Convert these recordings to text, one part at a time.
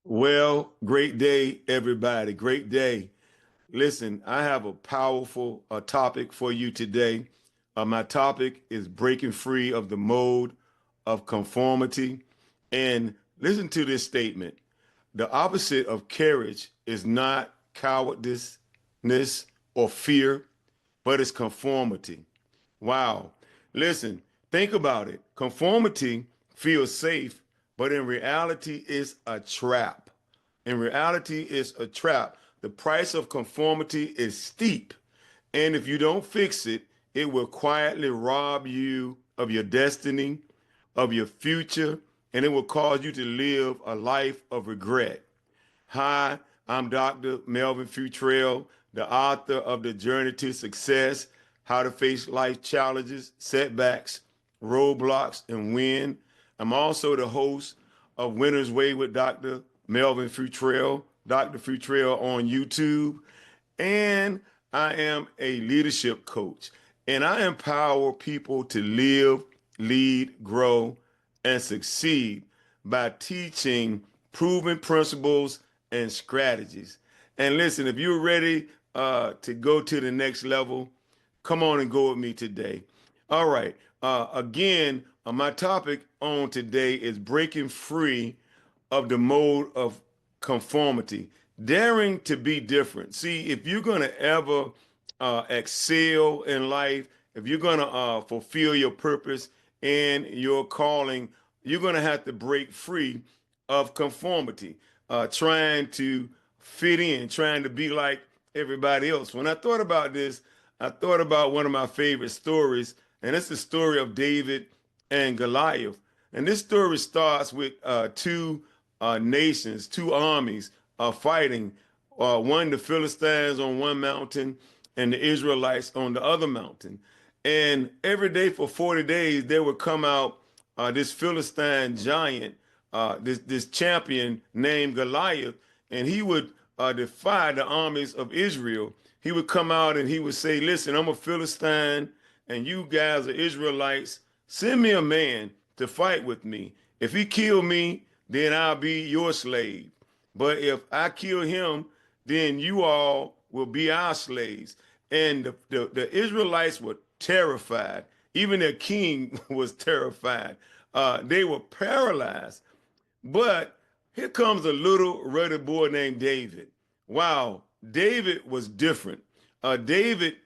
Well, great day, everybody. Great day. Listen, I have a powerful topic for you today. My topic is breaking free of the mode of conformity. And listen to this statement. The opposite of courage is not cowardice or fear, but it's conformity. Wow. Listen, think about it. Conformity feels safe, but in reality, it's a trap. In reality, it's a trap. The price of conformity is steep. And if you don't fix it, it will quietly rob you of your destiny, of your future, and it will cause you to live a life of regret. Hi, I'm Dr. Melvin Futrell, the author of The Journey to Success, How to Face Life Challenges, Setbacks, Roadblocks, and Win. I'm also the host of Winner's Way with Dr. Melvin Futrell, Dr. Futrell on YouTube. And I am a leadership coach. And I empower people to live, lead, grow, and succeed by teaching proven principles and strategies. And listen, if you're ready to go to the next level, come on and go with me today. All right. My topic on today is breaking free of the mode of conformity, daring to be different. See, if you're going to ever excel in life, if you're going to fulfill your purpose and your calling, you're going to have to break free of conformity, trying to fit in, trying to be like everybody else. When I thought about this, I thought about one of my favorite stories, and it's the story of David and Goliath. And this story starts with two nations, two armies fighting. One, the Philistines on one mountain, and the Israelites on the other mountain. And every day for 40 days, there would come out this Philistine giant, this champion named Goliath, and he would defy the armies of Israel. He would come out and he would say, "Listen, I'm a Philistine, and you guys are Israelites. Send me a man to fight with me. If he kill me, then I'll be your slave. But if I kill him, then you all will be our slaves." And the Israelites were terrified. Even their king was terrified. They were paralyzed. But here comes a little ruddy boy named David. Wow, David was different. David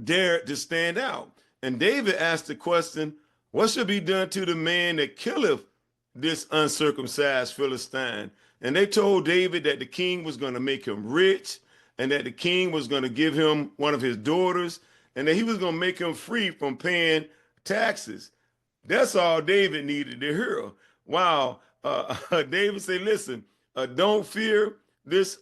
dared to stand out. And David asked the question, "What shall be done to the man that killeth this uncircumcised Philistine?" And they told David that the king was going to make him rich, and that the king was going to give him one of his daughters, and that he was going to make him free from paying taxes. That's all David needed to hear. Wow. David said, "Listen, don't fear this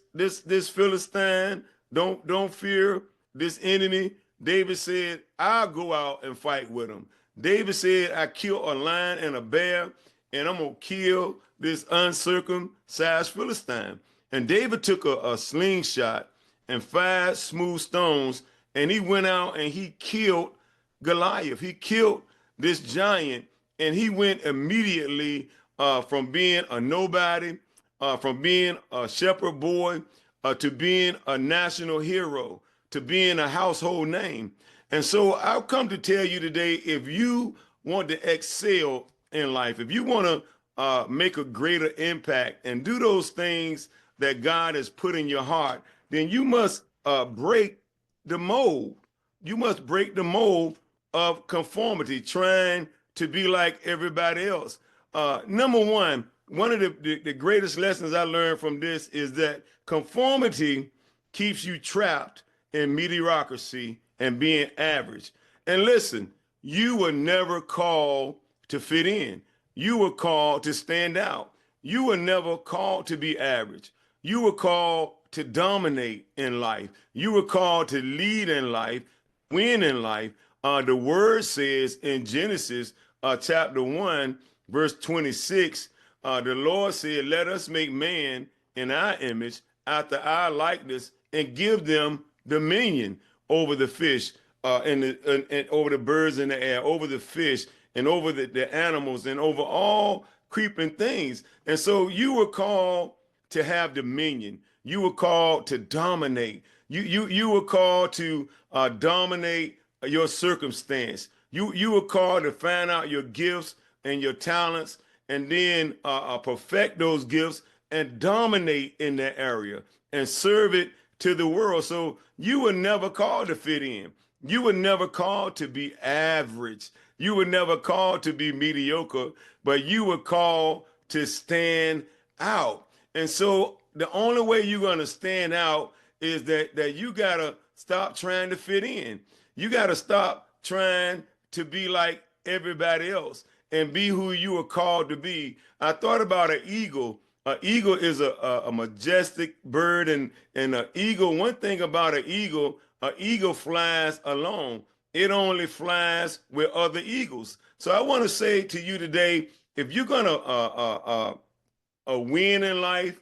Philistine. Don't fear this enemy." David said, "I'll go out and fight with him." David said, "I kill a lion and a bear, and I'm gonna kill this uncircumcised Philistine." And David took a slingshot and 5 smooth stones, and he went out and he killed Goliath. He killed this giant, and he went immediately from being a nobody, from being a shepherd boy, to being a national hero, to being a household name. And so I've come to tell you today, if you want to excel in life, if you want to make a greater impact and do those things that God has put in your heart, then you must break the mold. You must break the mold of conformity, trying to be like everybody else. Number one of the greatest lessons I learned from this is that conformity keeps you trapped in mediocrity and being average. And listen, you were never called to fit in. You were called to stand out. You were never called to be average. You were called to dominate in life. You were called to lead in life, win in life. The word says in Genesis chapter 1, verse 26, the Lord said, "Let us make man in our image, after our likeness, and give them dominion over the fish and over the birds in the air, over the fish and over the animals and over all creeping things. And so you were called to have dominion. You were called to dominate. You were called to dominate your circumstance. You were called to find out your gifts and your talents, and then perfect those gifts and dominate in that area and serve it to the world. So you were never called to fit in. You were never called to be average. You were never called to be mediocre, but you were called to stand out. And so the only way you're going to stand out is that you got to stop trying to fit in. You got to stop trying to be like everybody else and be who you were called to be. I thought about an eagle. An eagle is a majestic bird, and an eagle, one thing about an eagle flies alone. It only flies with other eagles. So I want to say to you today, if you're going to win in life,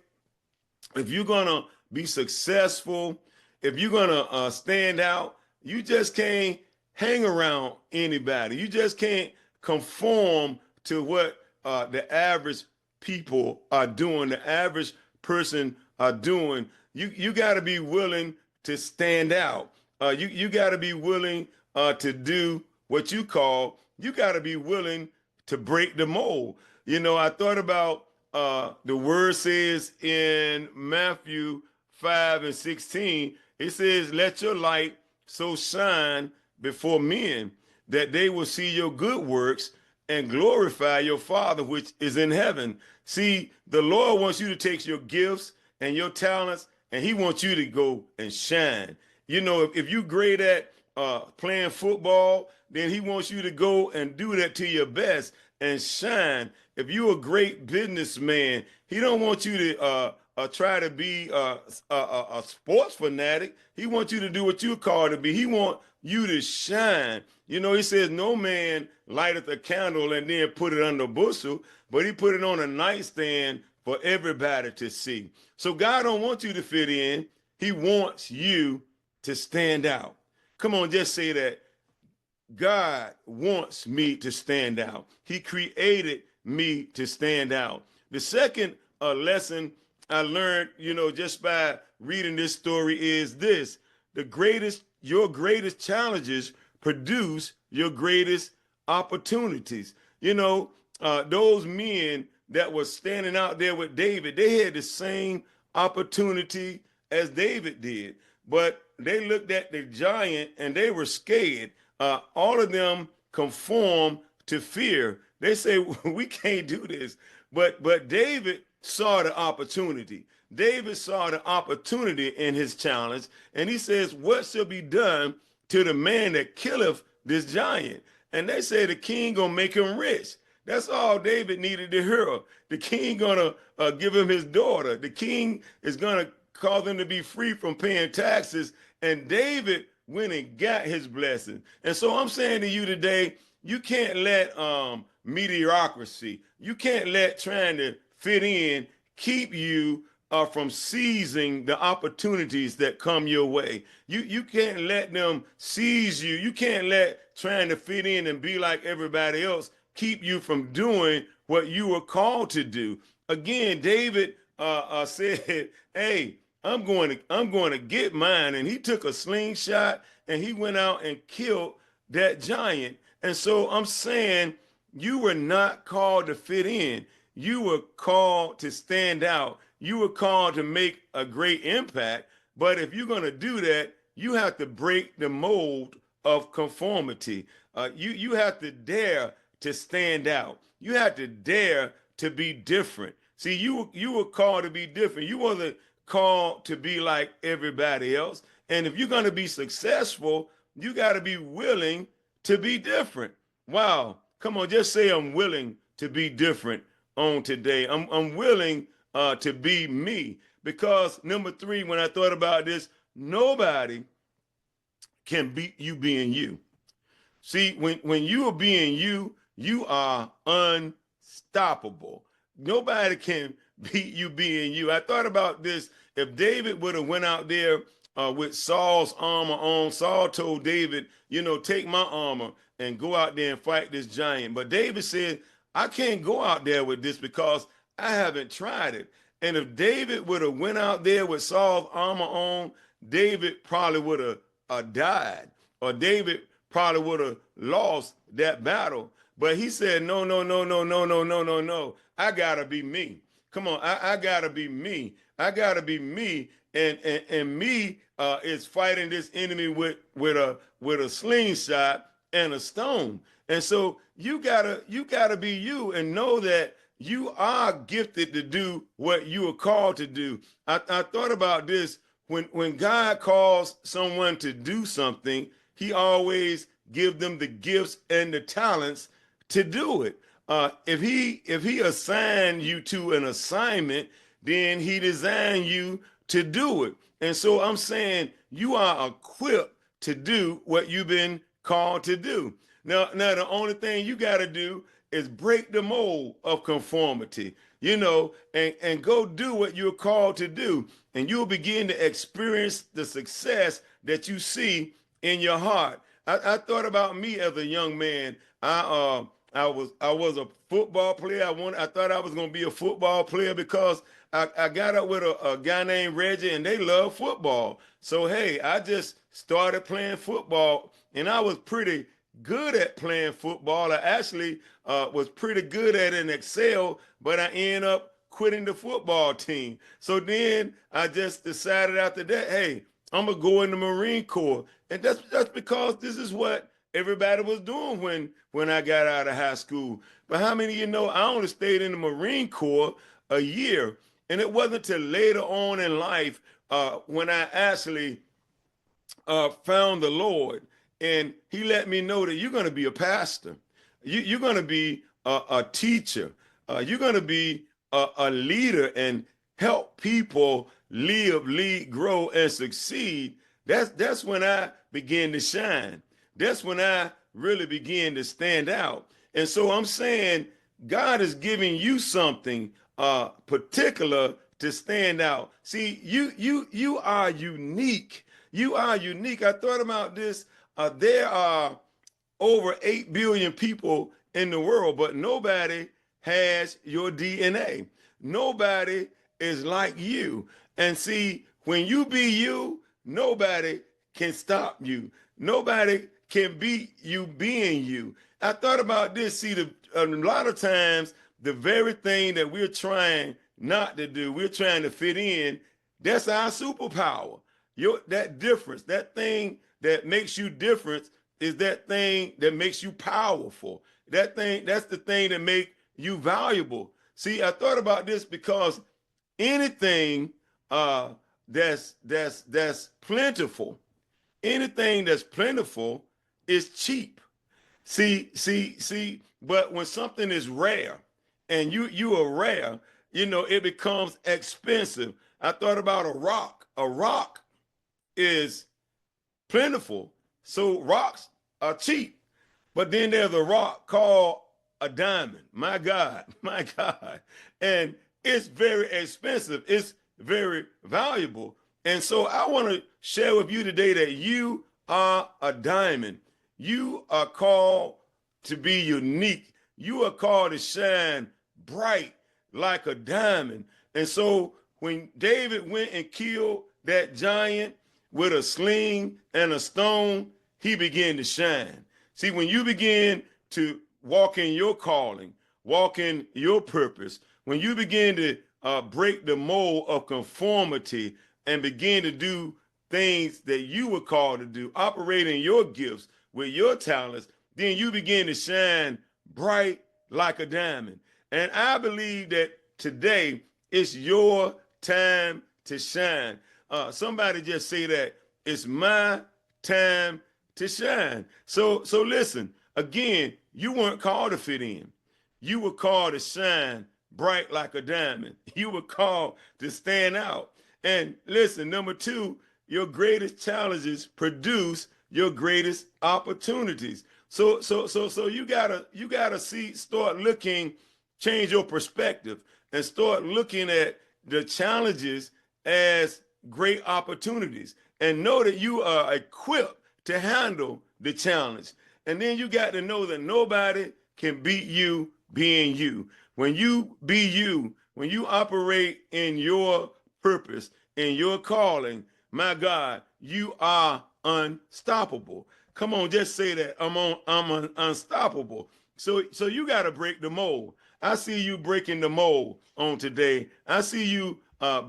if you're going to be successful, if you're going to stand out, you just can't hang around anybody. You just can't conform to what the average people are doing, the average person are doing. You got to be willing to stand out. You got to be willing to do what you call, you got to be willing to break the mold. You know, I thought about the word says in Matthew 5:16, it says, let your light so shine before men that they will see your good works and glorify your Father which is in heaven. See, the Lord wants you to take your gifts and your talents, and he wants you to go and shine. You know, if you're great at playing football, then he wants you to go and do that to your best and shine. If you're a great businessman, he don't want you to try to be a sports fanatic. He wants you to do what you're called to be. He wants you to shine. You know, he says, no man lighteth a candle and then put it under a bushel, but he put it on a nightstand for everybody to see. So God don't want you to fit in. He wants you to stand out. Come on, just say that. God wants me to stand out. He created me to stand out. The second lesson I learned, you know, just by reading this story is this: your greatest challenges produce your greatest opportunities. You know, those men that were standing out there with David, they had the same opportunity as David did, but they looked at the giant and they were scared. All of them conform to fear. They say, we can't do this. But David saw the opportunity. David saw the opportunity in his challenge, and he says, what shall be done to the man that killeth this giant? And they say the king gonna make him rich. That's all David needed to hear. The king gonna give him his daughter. The king is gonna cause him to be free from paying taxes. And David went and got his blessing. And so I'm saying to you today, you can't let mediocrity, you can't let trying to fit in keep you from seizing the opportunities that come your way. You can't let them seize you. You can't let trying to fit in and be like everybody else keep you from doing what you were called to do. Again, David said, hey, I'm going to get mine. And he took a slingshot and he went out and killed that giant. And so I'm saying you were not called to fit in. You were called to stand out. You were called to make a great impact. But if you're going to do that, you have to break the mold of conformity. You have to dare to stand out. You have to dare to be different. See, you were called to be different. You wasn't called to be like everybody else. And if you're going to be successful, you got to be willing to be different. Wow. Come on, just say I'm willing to be different on today. I'm willing to be me. Because number 3, when I thought about this, nobody can beat you being you. See, when you are being you, you are unstoppable. Nobody can beat you being you. I thought about this. If David would have went out there with Saul's armor on, Saul told David, you know, take my armor and go out there and fight this giant. But David said, I can't go out there with this because I haven't tried it. And if David would have went out there with Saul's armor on, David probably would have died, or David probably would have lost that battle. But he said, no, no, no, no, no, no, no, no, no. I gotta be me. Come on, I gotta be me. I gotta be me. And me is fighting this enemy with a slingshot and a stone. And so you gotta be you and know that you are gifted to do what you are called to do. I thought about this when God calls someone to do something, he always give them the gifts and the talents to do it. If he assigned you to an assignment, then he designed you to do it. And so I'm saying you are equipped to do what you've been called to do. Now the only thing you got to do is break the mold of conformity, and go do what you're called to do. And you'll begin to experience the success that you see in your heart. I thought about me as a young man. I was a football player. I thought I was going to be a football player because I got up with a guy named Reggie, and they love football. So hey, I just started playing football, and I was pretty good at playing football. I actually was pretty good at it and excel, but I ended up quitting the football team. So then I just decided after that, hey, I'm gonna go in the Marine Corps, and that's because this is what everybody was doing when I got out of high school. But how many of you know I only stayed in the Marine Corps a year, and it wasn't until later on in life when I actually found the Lord, and he let me know that you're going to be a pastor. You're going to be a teacher. You're going to be a leader and help people live, lead, grow, and succeed. That's when I began to shine. That's when I really began to stand out. And so I'm saying God is giving you something particular to stand out. See, you are unique. You are unique. I thought about this. There are over 8 billion people in the world, but nobody has your DNA. Nobody is like you. And see, when you be you, nobody can stop you. Nobody can beat you being you. I thought about this. See, a lot of times, the very thing that we're trying not to do, we're trying to fit in, that's our superpower. That difference, that thing that makes you different is that thing that makes you powerful. That's the thing that makes you valuable. See, I thought about this because anything that's plentiful, anything that's plentiful is cheap. See, but when something is rare and you are rare, it becomes expensive. I thought about a rock. A rock is plentiful, so rocks are cheap. But then there's a rock called a diamond. My God, my God. And it's very expensive. It's very valuable. And so I want to share with you today that you are a diamond. You are called to be unique. You are called to shine bright like a diamond. And so when David went and killed that giant with a sling and a stone, he began to shine. See, when you begin to walk in your calling, walk in your purpose, when you begin to break the mold of conformity and begin to do things that you were called to do, operate in your gifts with your talents, then you begin to shine bright like a diamond. And I believe that today it's your time to shine. Somebody just say that it's my time to shine. So listen, again, you weren't called to fit in. You were called to shine bright like a diamond. You were called to stand out. And listen, number 2, your greatest challenges produce your greatest opportunities. So you gotta start looking, change your perspective, and start looking at the challenges as great opportunities, and know that you are equipped to handle the challenge. And then you got to know that nobody can beat you being you. When you be you, when you operate in your purpose, in your calling, my God, you are unstoppable. Come on, just say that. Unstoppable. So you got to break the mold. I see you breaking the mold on today. I see you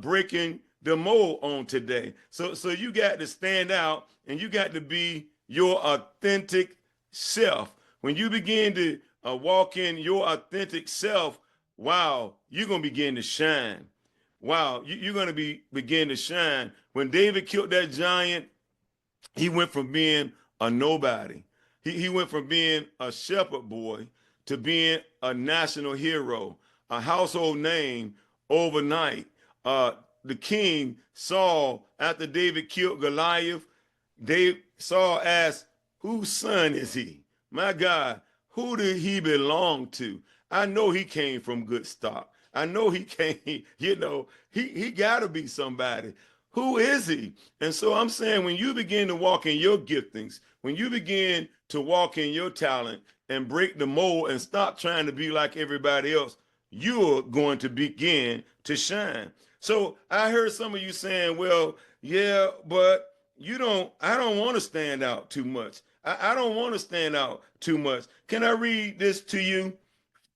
breaking the mold on today. So you got to stand out and you got to be your authentic self. When you begin to walk in your authentic self, wow, you're going to begin to shine. Wow, you're going to begin to shine. When David killed that giant, he went from being a nobody. He went from being a shepherd boy to being a national hero, a household name overnight. The king Saul, after David killed Goliath, Saul asked, whose son is he? My God, who did he belong to? I know he came from good stock. I know he came, he got to be somebody. Who is he? And so I'm saying when you begin to walk in your giftings, when you begin to walk in your talent and break the mold and stop trying to be like everybody else, you're going to begin to shine. So I heard some of you saying, well, yeah, but I don't want to stand out too much. I don't want to stand out too much. Can I read this to you?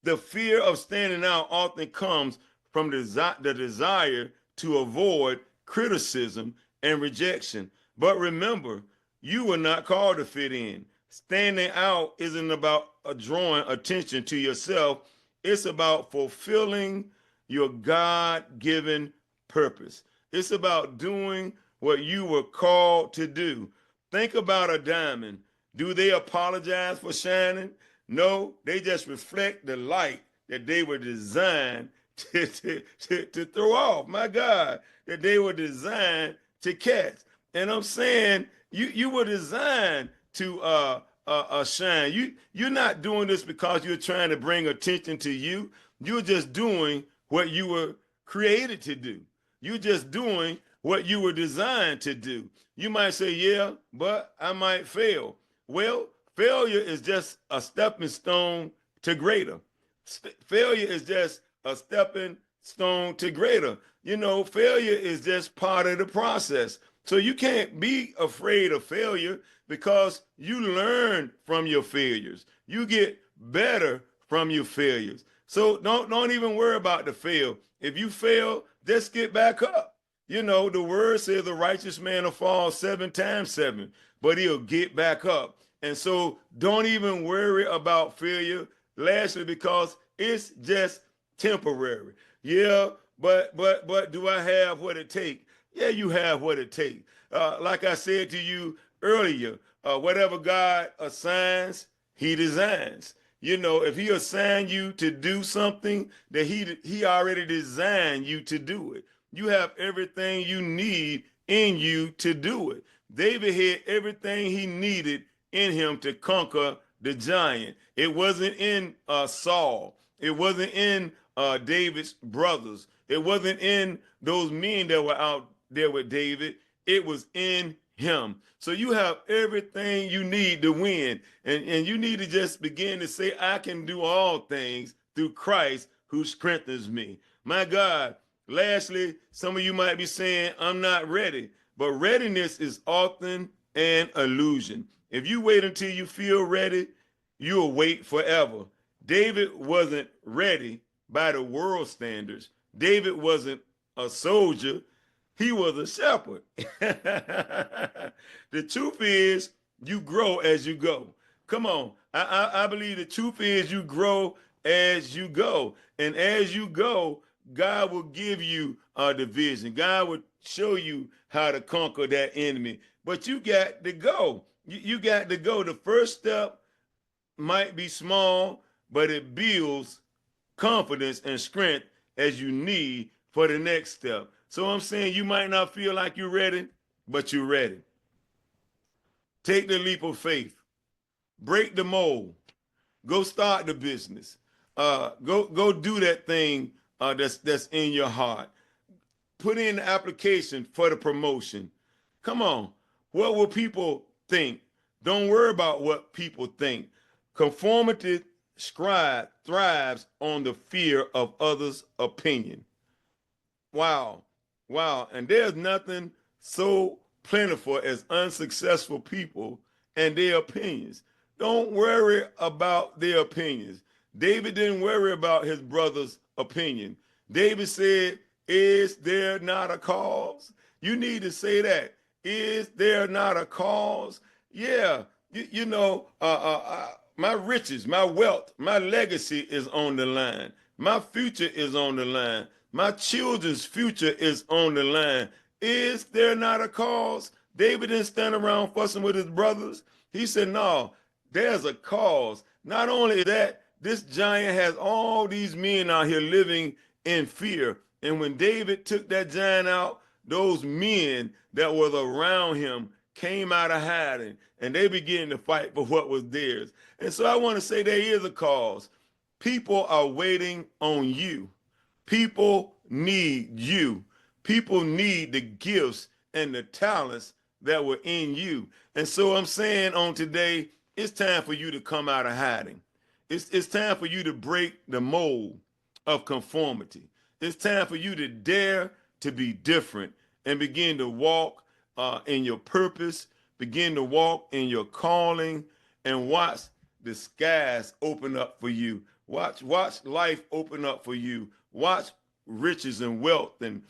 The fear of standing out often comes from the desire to avoid criticism and rejection. But remember, you were not called to fit in. Standing out isn't about drawing attention to yourself. It's about fulfilling your God-given purpose. It's about doing what you were called to do. Think about a diamond. Do they apologize for shining? No, they just reflect the light that they were designed to throw off. My God, that they were designed to catch. And I'm saying you were designed to shine. You're not doing this because you're trying to bring attention to you. You're just doing what you were created to do. You're just doing what you were designed to do. You might say, yeah, but I might fail. Well, failure is just a stepping stone to greater. Failure is just a stepping stone to greater. Failure is just part of the process. So you can't be afraid of failure because you learn from your failures. You get better from your failures. So don't even worry about the fail. If you fail, just get back up. The word says the righteous man will fall 7 times 7, but he'll get back up. And so don't even worry about failure, lastly, because it's just temporary. Yeah, but do I have what it takes? Yeah, you have what it takes. Like I said to you earlier, whatever God assigns, he designs. If he assigned you to do something, that he already designed you to do it. You have everything you need in you to do it. David had everything he needed in him to conquer the giant. It wasn't in Saul. It wasn't in David's brothers. It wasn't in those men that were out there with David. It was in him. So you have everything you need to win. And you need to just begin to say, I can do all things through Christ who strengthens me. My God. Lastly, some of you might be saying, I'm not ready. But readiness is often an illusion. If you wait until you feel ready, you'll wait forever. David wasn't ready by the world standards. David wasn't a soldier. He was a shepherd. The truth is, you grow as you go. Come on. I believe the truth is you grow as you go. And as you go, God will give you the vision. God will show you how to conquer that enemy. But you got to go. You got to go. The first step might be small, but it builds confidence and strength as you need for the next step. So I'm saying you might not feel like you're ready, but you're ready. Take the leap of faith. Break the mold. Go start the business. Go do that thing that's in your heart. Put in the application for the promotion. Come on. What will people think? Don't worry about what people think. Conformity scribe thrives on the fear of others' opinion. Wow. Wow. And there's nothing so plentiful as unsuccessful people and their opinions. Don't worry about their opinions. David didn't worry about his brother's opinion. David said, is there not a cause? You need to say that. Is there not a cause? Yeah. My riches, my wealth, my legacy is on the line. My future is on the line. My children's future is on the line. Is there not a cause? David didn't stand around fussing with his brothers. He said, no, there's a cause. Not only that, this giant has all these men out here living in fear. And when David took that giant out, those men that were around him came out of hiding and they began to fight for what was theirs. And so I want to say there is a cause. People are waiting on you. People need you. People need the gifts and the talents that were in you. And so I'm saying on today, it's time for you to come out of hiding. It's time for you to break the mold of conformity. It's time for you to dare to be different and begin to walk in your purpose, begin to walk in your calling, and watch the skies open up for you. Watch life open up for you. Watch riches and wealth and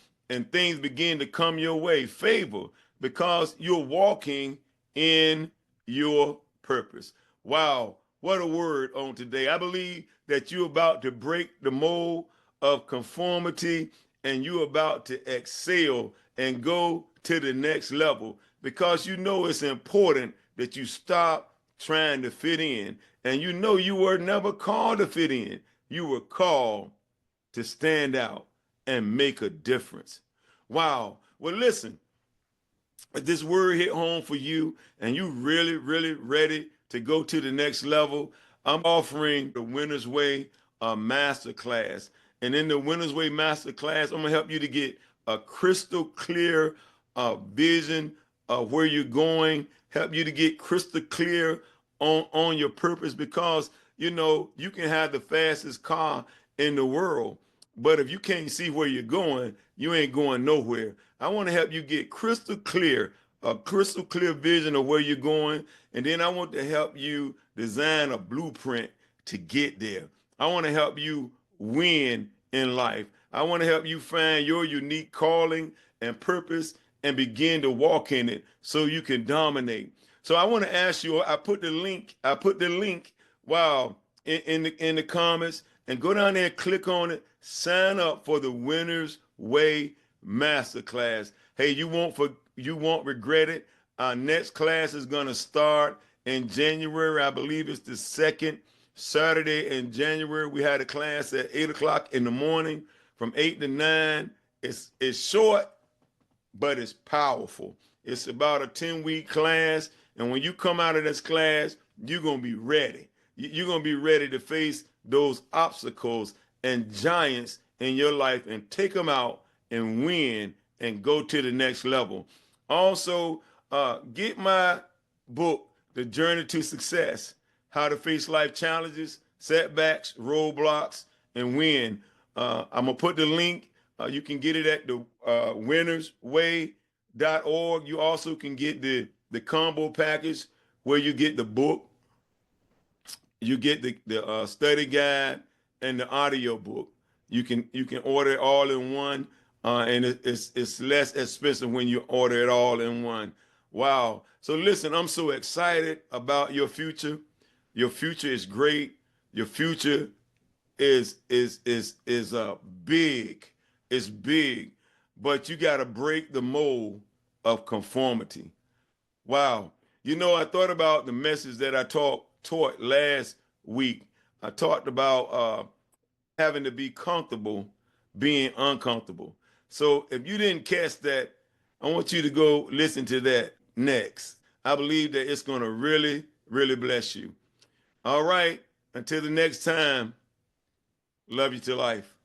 things begin to come your way, favor, because you're walking in your purpose. Wow, what a word on today. I believe that you're about to break the mold of conformity and you're about to excel and go to the next level because you know it's important that you stop trying to fit in. And you know you were never called to fit in. You were called to stand out and make a difference. Wow. Well, listen, if this word hit home for you and you really, really ready to go to the next level, I'm offering the Winner's Way Masterclass. And in the Winner's Way Masterclass, I'm going to help you to get a crystal clear vision of where you're going, help you to get crystal clear on your purpose because, you know, you can have the fastest car in the world, but if you can't see where you're going, you ain't going nowhere. I want to help you get crystal clear, a crystal clear vision of where you're going. And then I want to help you design a blueprint to get there. I want to help you win in life. I want to help you find your unique calling and purpose and begin to walk in it so you can dominate. So I want to ask you, I put the link, wow, in the comments, and go down there and click on it. Sign up for the Winner's Way Masterclass. Hey, you won't regret it. Our next class is going to start in January. I believe it's the second Saturday in January. We had a class at 8 o'clock in the morning from 8 to 9. It's short, but it's powerful. It's about a 10-week class. And when you come out of this class, you're going to be ready. You're going to be ready to face those obstacles and giants in your life and take them out and win and go to the next level. Also, get my book, The Journey to Success, How to Face Life Challenges, Setbacks, Roadblocks, and Win. I'm going to put the link. You can get it at the winnersway.org. You also can get the combo package where you get the book, you get the study guide, and the audio book. You can order it all in one, and it's less expensive when you order it all in one. Wow! So listen, I'm so excited about your future. Your future is great. Your future is big. It's big, but you got to break the mold of conformity. Wow. You know, I thought about the message that I taught last week. I talked about having to be comfortable being uncomfortable. So if you didn't catch that, I want you to go listen to that next. I believe that it's going to really, really bless you. All right. Until the next time, love you to life.